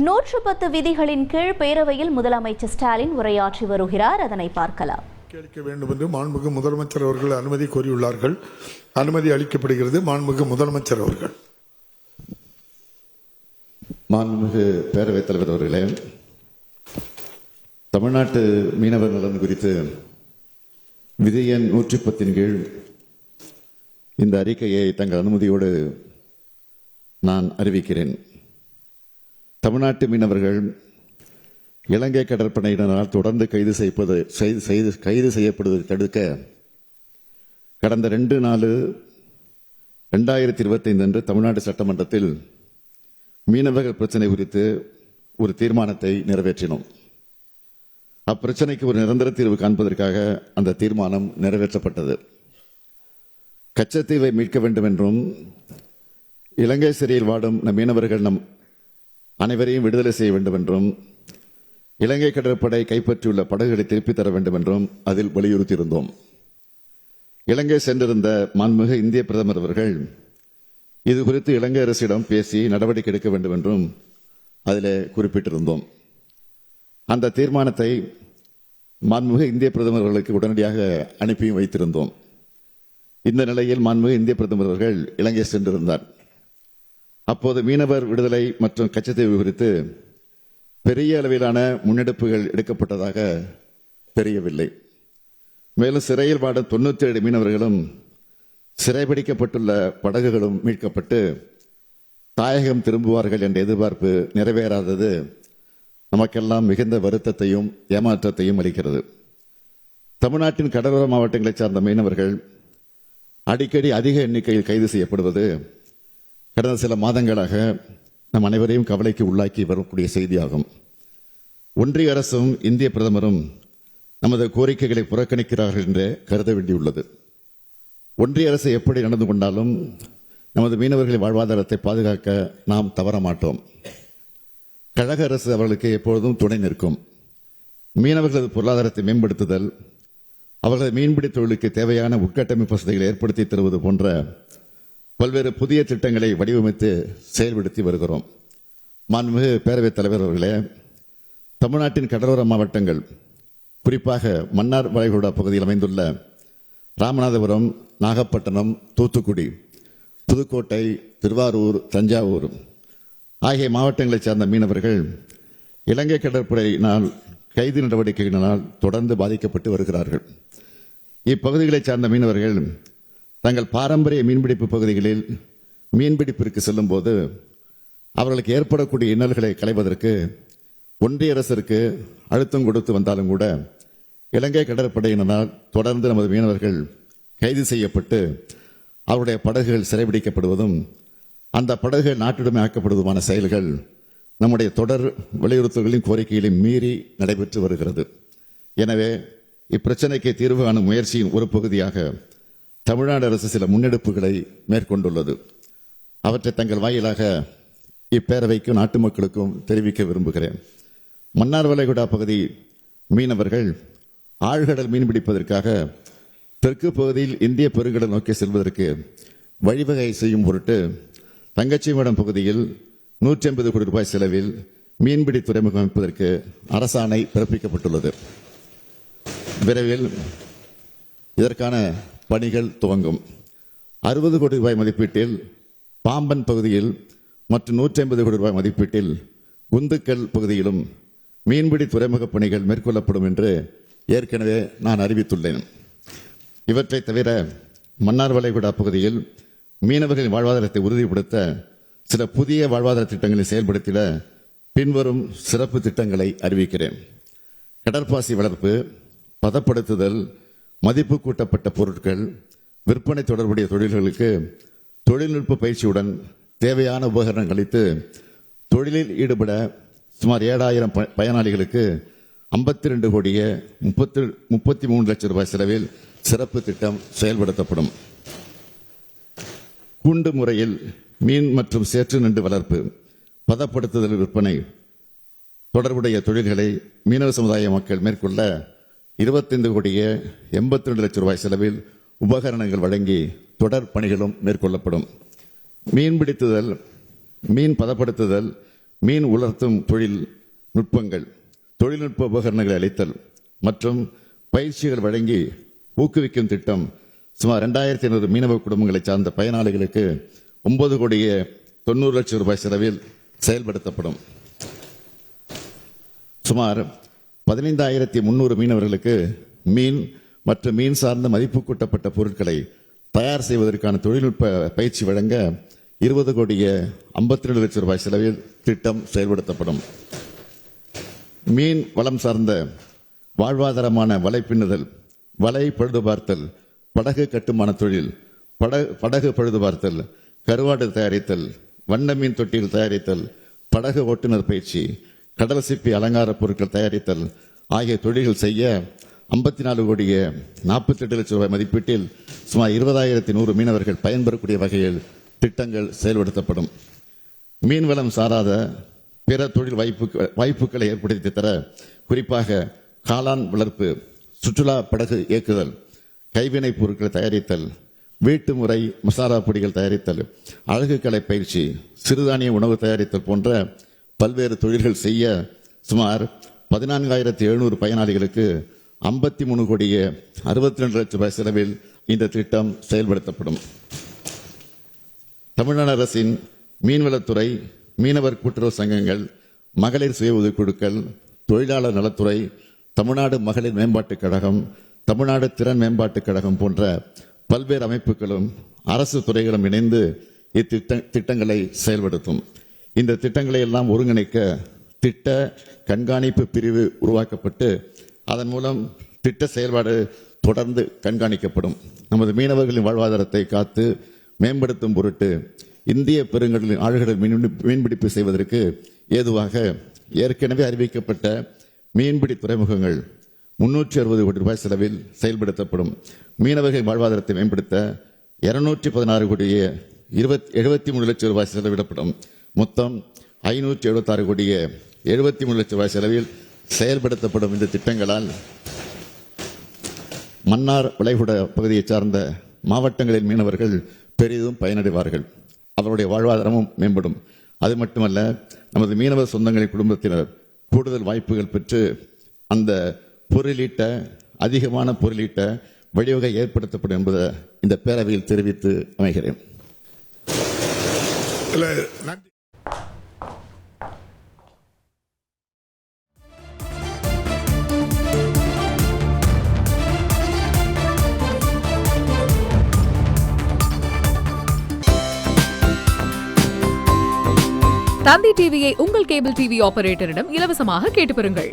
110 விதிகளின் கீழ் பேரவையில் முதலமைச்சர் ஸ்டாலின் உரையாற்றி வருகிறார். அதனை பார்க்கலாம். அளிக்க வேண்டும் என்று மாண்புமிகு முதலமைச்சர் அவர்கள் அனுமதி கோரியுள்ளார்கள். அனுமதி அளிக்கப்படுகிறது. மாண்புமிகு முதலமைச்சர் அவர்கள். மாண்புமிகு பேரவைத் தலைவர் அவர்களே, தமிழ்நாட்டு மீனவர் நலன் குறித்து விதி எண் 110 கீழ் இந்த அறிக்கையை தங்கள் அனுமதியோடு நான் அறிவிக்கிறேன். தமிழ்நாட்டு மீனவர்கள் இலங்கை கடற்படையினரால் தொடர்ந்து கைது செய்யப்படுவதை தடுக்க கடந்த 2/4/2025 அன்று தமிழ்நாடு சட்டமன்றத்தில் மீனவர்கள் பிரச்சனை குறித்து ஒரு தீர்மானத்தை நிறைவேற்றினோம். அப்பிரச்சனைக்கு ஒரு நிரந்தர தீர்வு காண்பதற்காக அந்த தீர்மானம் நிறைவேற்றப்பட்டது. கச்சத்தீவை மீட்க வேண்டும் என்றும் இலங்கை சிறையில் வாடும் நம் மீனவர்கள் நம் அனைவரையும் விடுதலை செய்ய வேண்டும் என்றும் இலங்கை கடற்படை கைப்பற்றியுள்ள படகுகளை திருப்பித் தர வேண்டும் என்றும் அதில் வலியுறுத்தியிருந்தோம். இலங்கை சென்றிருந்த மாண்புமிகு இந்திய பிரதமர் அவர்கள் இது குறித்து இலங்கை அரசிடம் பேசி நடவடிக்கை எடுக்க வேண்டும் என்றும் அதில் குறிப்பிட்டிருந்தோம். அந்த தீர்மானத்தை மாண்புமிகு இந்திய பிரதமர் அவர்களுக்கு உடனடியாக அனுப்பியும் வைத்திருந்தோம். இந்த நிலையில் மாண்புமிகு இந்திய பிரதமர் அவர்கள் இலங்கை சென்றிருந்தார். அப்போது மீனவர் விடுதலை மற்றும் கச்சத்தீவு குறித்து பெரிய அளவிலான முன்னெடுப்புகள் எடுக்கப்பட்டதாக தெரியவில்லை. மேலும் சிறையில் வாடும் 97 மீனவர்களும் சிறைபிடிக்கப்பட்டுள்ள படகுகளும் மீட்கப்பட்டு தாயகம் திரும்புவார்கள் என்ற எதிர்பார்ப்பு நிறைவேறாதது நமக்கெல்லாம் மிகுந்த வருத்தத்தையும் ஏமாற்றத்தையும் அளிக்கிறது. தமிழ்நாட்டின் கடலோர மாவட்டங்களைச் சார்ந்த மீனவர்கள் அடிக்கடி அதிக எண்ணிக்கையில் கைது செய்யப்படுவது கடந்த சில மாதங்களாக நம் அனைவரையும் கவலைக்கு உள்ளாக்கி வரக்கூடிய செய்தியாகும். ஒன்றிய அரசும் இந்திய பிரதமரும் நமது கோரிக்கைகளை புறக்கணிக்கிறார்கள் என்றே கருத வேண்டியுள்ளது. ஒன்றிய அரசு எப்படி நடந்து கொண்டாலும் நமது மீனவர்களின் வாழ்வாதாரத்தை பாதுகாக்க நாம் தவற மாட்டோம். கழக அரசு அவர்களுக்கு எப்பொழுதும் துணை நிற்கும். மீனவர்களது பொருளாதாரத்தை மேம்படுத்துதல், அவர்களது மீன்பிடி தொழிலுக்கு தேவையான உட்கட்டமைப்பு வசதிகளை ஏற்படுத்தி தருவது போன்ற பல்வேறு புதிய திட்டங்களை வடிவமைத்து செயல்படுத்தி வருகிறோம். மாண்புமிகு பேரவைத் தலைவர் அவர்களே, தமிழ்நாட்டின் கடலோர மாவட்டங்கள் குறிப்பாக மன்னார் வளைகுடா பகுதியில் அமைந்துள்ள ராமநாதபுரம், நாகப்பட்டினம், தூத்துக்குடி, புதுக்கோட்டை, திருவாரூர், தஞ்சாவூர் ஆகிய மாவட்டங்களைச் சார்ந்த மீனவர்கள் இலங்கை கடற்படையினால் கைது நடவடிக்கைகளினால் தொடர்ந்து பாதிக்கப்பட்டு வருகிறார்கள். இப்பகுதிகளைச் சார்ந்த மீனவர்கள் தங்கள் பாரம்பரிய மீன்பிடிப்பு பகுதிகளில் மீன்பிடிப்பிற்கு செல்லும் போது அவர்களுக்கு ஏற்படக்கூடிய இன்னல்களை களைவதற்கு ஒன்றிய அரசிற்கு அழுத்தம் கொடுத்து வந்தாலும் கூட இலங்கை கடற்படையினரால் தொடர்ந்து நமது மீனவர்கள் கைது செய்யப்பட்டு அவருடைய படகுகள் சிறைபிடிக்கப்படுவதும் அந்த படகுகள் நாட்டுடைமை ஆக்கப்படுவதுமான செயல்கள் நம்முடைய தொடர் வலியுறுத்தல்களின் கோரிக்கைகளையும் மீறி நடைபெற்று வருகிறது. எனவே இப்பிரச்சனைக்கு தீர்வு காணும் முயற்சியின் ஒரு பகுதியாக தமிழ்நாடு அரசு சில முன்னெடுப்புகளை மேற்கொண்டுள்ளது. அவற்றை தங்கள் வாயிலாக இப்பேரவைக்கும் நாட்டு மக்களுக்கும் தெரிவிக்க விரும்புகிறேன். மன்னார் வளைகுடா பகுதி மீனவர்கள் ஆழ்கடல் மீன்பிடிப்பதற்காக தெற்கு பகுதியில் இந்திய பெருங்கடல் நோக்கி செல்வதற்கு வழிவகை செய்யும் பொருட்டு தங்கச்சிமடம் பகுதியில் 150 கோடி ரூபாய் செலவில் மீன்பிடி துறைமுகம் அமைப்பதற்கு அரசாணை பிறப்பிக்கப்பட்டுள்ளது. விரைவில் இதற்கான பணிகள் துவங்கும். 60 கோடி ரூபாய் மதிப்பீட்டில் பாம்பன் பகுதியில் மற்றும் 150 கோடி ரூபாய் மதிப்பீட்டில் குந்துக்கல் பகுதியிலும் மீன்பிடி துறைமுக பணிகள் மேற்கொள்ளப்படும் என்று ஏற்கனவே நான் அறிவித்துள்ளேன். இவற்றை தவிர மன்னார் வளைகுடா பகுதியில் மீனவர்களின் வாழ்வாதாரத்தை உறுதிப்படுத்த சில புதிய வாழ்வாதார திட்டங்களை செயல்படுத்திட பின்வரும் சிறப்பு திட்டங்களை அறிவிக்கிறேன். கடற்பாசி வளர்ப்பு, பதப்படுத்துதல், மதிப்பு கூட்டப்பட்ட பொருட்கள் விற்பனை தொடர்புடைய தொழில்களுக்கு தொழில்நுட்ப பயிற்சியுடன் தேவையான உபகரணங்கள் அளித்து தொழிலில் ஈடுபட சுமார் 7000 பயனாளிகளுக்கு 52 கோடியே 33 லட்சம் ரூபாய் செலவில் சிறப்பு திட்டம் செயல்படுத்தப்படும். கூண்டு முறையில் மீன் மற்றும் சேற்று நண்டு வளர்ப்பு, பதப்படுத்துதல், விற்பனை தொடர்புடைய தொழில்களை மீனவ சமுதாய மக்கள் மேற்கொள்ள 25 கோடியே 82 லட்சம் ரூபாய் செலவில் உபகரணங்கள் வழங்கி தொடர் பணிகளும் மேற்கொள்ளப்படும். மீன்பிடித்துதல், மீன் பதப்படுத்துதல், மீன் உலர்த்தும் தொழில் நுட்பங்கள், தொழில்நுட்ப உபகரணங்களை அளித்தல் மற்றும் பயிற்சிகள் வழங்கி ஊக்குவிக்கும் திட்டம் சுமார் 2500 மீனவ குடும்பங்களை சார்ந்த பயனாளிகளுக்கு 9,90,00,000 ரூபாய் செலவில் செயல்படுத்தப்படும். சுமார் 15,300 மீனவர்களுக்கு மீன் மற்றும் மீன் சார்ந்த மதிப்பு கூட்டப்பட்ட பொருட்களை தயார் செய்வதற்கான தொழில்நுட்ப பயிற்சி வழங்க 20,52,00,000 ரூபாய் செலவில் திட்டம் செயல்படுத்தப்படும். மீன் வளம் சார்ந்த வாழ்வாதாரமான வலை பின்னுதல், வலை பழுது பார்த்தல், படகு கட்டுமான தொழில், படகு பழுது பார்த்தல், கருவாடு தயாரித்தல், வண்ண மீன் தொட்டிகள் தயாரித்தல், படகு ஓட்டுநர் பயிற்சி, கடல் சிப்பி அலங்கார பொருட்கள் தயாரித்தல் ஆகிய தொழில்கள் செய்ய 54,48,00,000 ரூபாய் மதிப்பீட்டில் சுமார் 20,100 மீனவர்கள் பயன்பெறக்கூடிய வகையில் திட்டங்கள் செயல்படுத்தப்படும். மீன்வளம் சாராத பிற தொழில் வாய்ப்புகளை ஏற்படுத்தி தர குறிப்பாக காளான் வளர்ப்பு, சுற்றுலா படகு இயக்குதல், கைவினை பொருட்களை தயாரித்தல், வீட்டு முறை மசாலா பொடிகள் தயாரித்தல், அழகுக்கலை பயிற்சி, சிறுதானிய உணவு தயாரித்தல் போன்ற பல்வேறு தொழில்கள் செய்ய சுமார் 14,700 பயனாளிகளுக்கு 53,62,00,000 ரூபாய் செலவில் இந்த திட்டம் செயல்படுத்தப்படும். தமிழ்நாடு அரசின் மீன்வளத்துறை, மீனவர் கூட்டுறவு சங்கங்கள், மகளிர் சுய உதவிக்குழுக்கள், தொழிலாளர் நலத்துறை, தமிழ்நாடு மகளிர் மேம்பாட்டுக் கழகம், தமிழ்நாடு திறன் மேம்பாட்டுக் கழகம் போன்ற பல்வேறு அமைப்புகளும் அரசு துறைகளும் இணைந்து இத்திட்டங்களை செயல்படுத்தும். இந்த திட்டங்களை எல்லாம் ஒருங்கிணைக்க திட்ட கண்காணிப்பு பிரிவு உருவாக்கப்பட்டு அதன் மூலம் திட்ட செயல்பாடு தொடர்ந்து கண்காணிக்கப்படும். நமது மீனவர்களின் வாழ்வாதாரத்தை காத்து மேம்படுத்தும் பொருட்டு இந்திய பெருங்கடலின் ஆழ்கடல் மீன்பிடிப்பு செய்வதற்கு ஏதுவாக ஏற்கனவே அறிவிக்கப்பட்ட மீன்பிடி துறைமுகங்கள் 360 கோடி ரூபாய் செலவில் செயல்படுத்தப்படும். மீனவர்களின் வாழ்வாதாரத்தை மேம்படுத்த 216,73,00,000 ரூபாய் செலவிடப்படும். மொத்தம் 576,73,00,000 ரூபாய் செலவில் செயல்படுத்தப்படும். இந்த திட்டங்களால் மன்னார் வளைகுடா பகுதியைச் சார்ந்த மாவட்டங்களின் மீனவர்கள் பெரிதும் பயனடைவார்கள். அவருடைய வாழ்வாதாரமும் மேம்படும். அது மட்டுமல்ல, நமது மீனவர் சொந்தங்களின் குடும்பத்தினர் கூடுதல் வாய்ப்புகள் பெற்று அந்த அதிகமான பொருளீட்ட வழிவகை ஏற்படுத்தப்படும் என்பதை இந்த பேரவையில் தெரிவித்து அமைகிறேன். தந்தி டிவியை உங்கள் கேபிள் டிவி ஆபரேட்டரிடம் இலவசமாக கேட்டு பெறுங்கள்.